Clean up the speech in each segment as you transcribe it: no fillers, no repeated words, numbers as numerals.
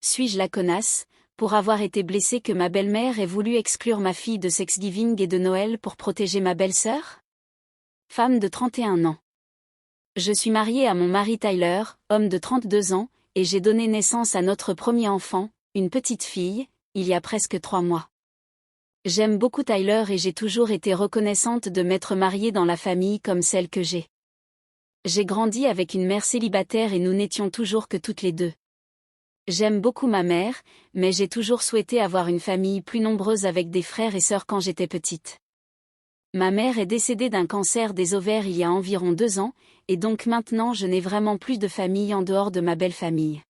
Suis-je la connasse, pour avoir été blessée que ma belle-mère ait voulu exclure ma fille de Thanksgiving et de Noël pour protéger ma belle-sœur? Femme de 31 ans. Je suis mariée à mon mari Tyler, homme de 32 ans, et j'ai donné naissance à notre premier enfant, une petite fille, il y a presque 3 mois. J'aime beaucoup Tyler et j'ai toujours été reconnaissante de m'être mariée dans la famille comme celle que j'ai. J'ai grandi avec une mère célibataire et nous n'étions toujours que toutes les deux. J'aime beaucoup ma mère, mais j'ai toujours souhaité avoir une famille plus nombreuse avec des frères et sœurs quand j'étais petite. Ma mère est décédée d'un cancer des ovaires il y a environ 2 ans, et donc maintenant je n'ai vraiment plus de famille en dehors de ma belle famille.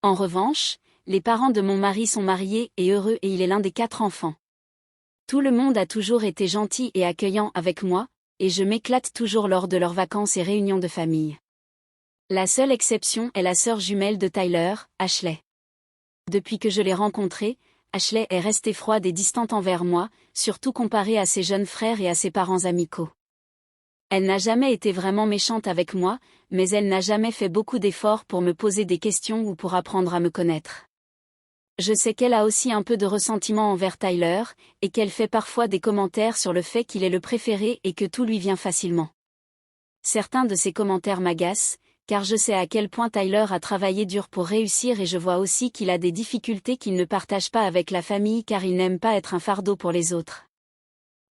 En revanche, les parents de mon mari sont mariés et heureux et il est l'un des 4 enfants. Tout le monde a toujours été gentil et accueillant avec moi, et je m'éclate toujours lors de leurs vacances et réunions de famille. La seule exception est la sœur jumelle de Tyler, Ashley. Depuis que je l'ai rencontrée, Ashley est restée froide et distante envers moi, surtout comparée à ses jeunes frères et à ses parents amicaux. Elle n'a jamais été vraiment méchante avec moi, mais elle n'a jamais fait beaucoup d'efforts pour me poser des questions ou pour apprendre à me connaître. Je sais qu'elle a aussi un peu de ressentiment envers Tyler, et qu'elle fait parfois des commentaires sur le fait qu'il est le préféré et que tout lui vient facilement. Certains de ces commentaires m'agacent, car je sais à quel point Tyler a travaillé dur pour réussir et je vois aussi qu'il a des difficultés qu'il ne partage pas avec la famille car il n'aime pas être un fardeau pour les autres.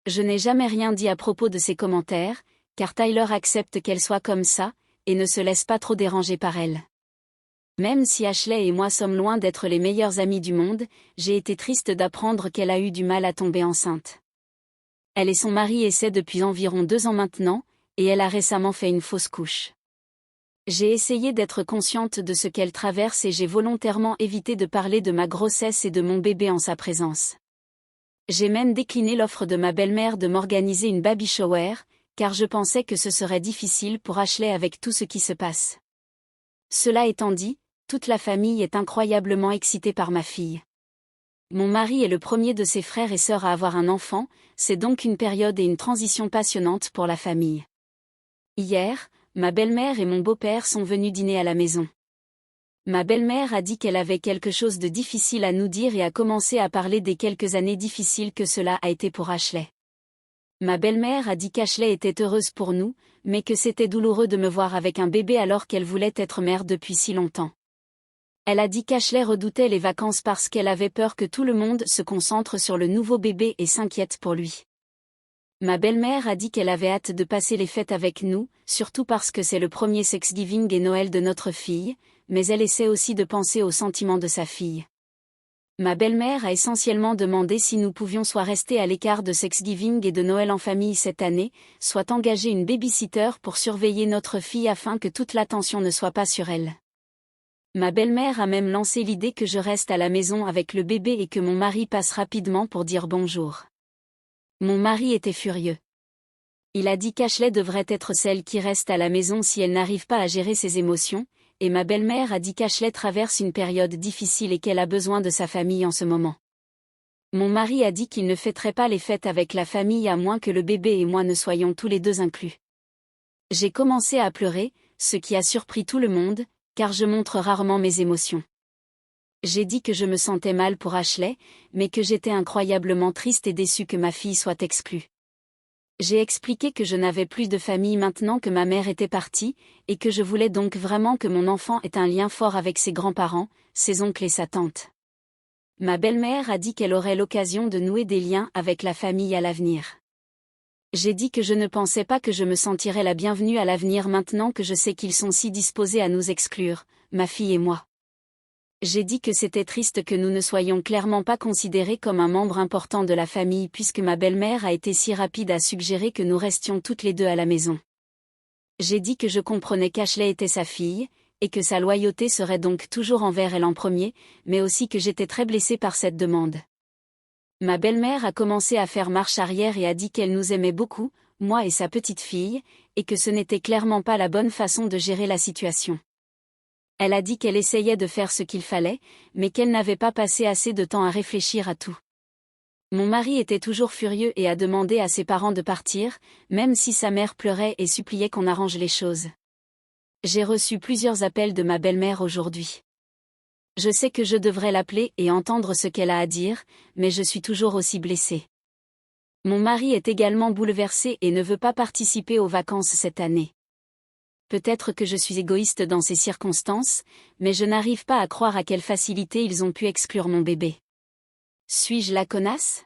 Je n'ai jamais rien dit à propos de ces commentaires, car Tyler accepte qu'elle soit comme ça, et ne se laisse pas trop déranger par elle. Même si Ashley et moi sommes loin d'être les meilleurs amis du monde, j'ai été triste d'apprendre qu'elle a eu du mal à tomber enceinte. Elle et son mari essaient depuis environ 2 ans maintenant, et elle a récemment fait une fausse couche. J'ai essayé d'être consciente de ce qu'elle traverse et j'ai volontairement évité de parler de ma grossesse et de mon bébé en sa présence. J'ai même décliné l'offre de ma belle-mère de m'organiser une baby shower, car je pensais que ce serait difficile pour Ashley avec tout ce qui se passe. Cela étant dit, toute la famille est incroyablement excitée par ma fille. Mon mari est le premier de ses frères et sœurs à avoir un enfant, c'est donc une période et une transition passionnante pour la famille. Hier, ma belle-mère et mon beau-père sont venus dîner à la maison. Ma belle-mère a dit qu'elle avait quelque chose de difficile à nous dire et a commencé à parler des quelques années difficiles que cela a été pour Ashley. Ma belle-mère a dit qu'Ashley était heureuse pour nous, mais que c'était douloureux de me voir avec un bébé alors qu'elle voulait être mère depuis si longtemps. Elle a dit qu'Ashley redoutait les vacances parce qu'elle avait peur que tout le monde se concentre sur le nouveau bébé et s'inquiète pour lui. Ma belle-mère a dit qu'elle avait hâte de passer les fêtes avec nous, surtout parce que c'est le premier Thanksgiving et Noël de notre fille, mais elle essaie aussi de penser aux sentiments de sa fille. Ma belle-mère a essentiellement demandé si nous pouvions soit rester à l'écart de Thanksgiving et de Noël en famille cette année, soit engager une baby-sitter pour surveiller notre fille afin que toute l'attention ne soit pas sur elle. Ma belle-mère a même lancé l'idée que je reste à la maison avec le bébé et que mon mari passe rapidement pour dire bonjour. Mon mari était furieux. Il a dit qu'Ashley devrait être celle qui reste à la maison si elle n'arrive pas à gérer ses émotions, et ma belle-mère a dit qu'Ashley traverse une période difficile et qu'elle a besoin de sa famille en ce moment. Mon mari a dit qu'il ne fêterait pas les fêtes avec la famille à moins que le bébé et moi ne soyons tous les deux inclus. J'ai commencé à pleurer, ce qui a surpris tout le monde, car je montre rarement mes émotions. J'ai dit que je me sentais mal pour Ashley, mais que j'étais incroyablement triste et déçue que ma fille soit exclue. J'ai expliqué que je n'avais plus de famille maintenant que ma mère était partie, et que je voulais donc vraiment que mon enfant ait un lien fort avec ses grands-parents, ses oncles et sa tante. Ma belle-mère a dit qu'elle aurait l'occasion de nouer des liens avec la famille à l'avenir. J'ai dit que je ne pensais pas que je me sentirais la bienvenue à l'avenir maintenant que je sais qu'ils sont si disposés à nous exclure, ma fille et moi. J'ai dit que c'était triste que nous ne soyons clairement pas considérés comme un membre important de la famille puisque ma belle-mère a été si rapide à suggérer que nous restions toutes les deux à la maison. J'ai dit que je comprenais qu'Ashley était sa fille, et que sa loyauté serait donc toujours envers elle en premier, mais aussi que j'étais très blessée par cette demande. Ma belle-mère a commencé à faire marche arrière et a dit qu'elle nous aimait beaucoup, moi et sa petite fille, et que ce n'était clairement pas la bonne façon de gérer la situation. Elle a dit qu'elle essayait de faire ce qu'il fallait, mais qu'elle n'avait pas passé assez de temps à réfléchir à tout. Mon mari était toujours furieux et a demandé à ses parents de partir, même si sa mère pleurait et suppliait qu'on arrange les choses. J'ai reçu plusieurs appels de ma belle-mère aujourd'hui. Je sais que je devrais l'appeler et entendre ce qu'elle a à dire, mais je suis toujours aussi blessée. Mon mari est également bouleversé et ne veut pas participer aux vacances cette année. Peut-être que je suis égoïste dans ces circonstances, mais je n'arrive pas à croire à quelle facilité ils ont pu exclure mon bébé. Suis-je la connasse ?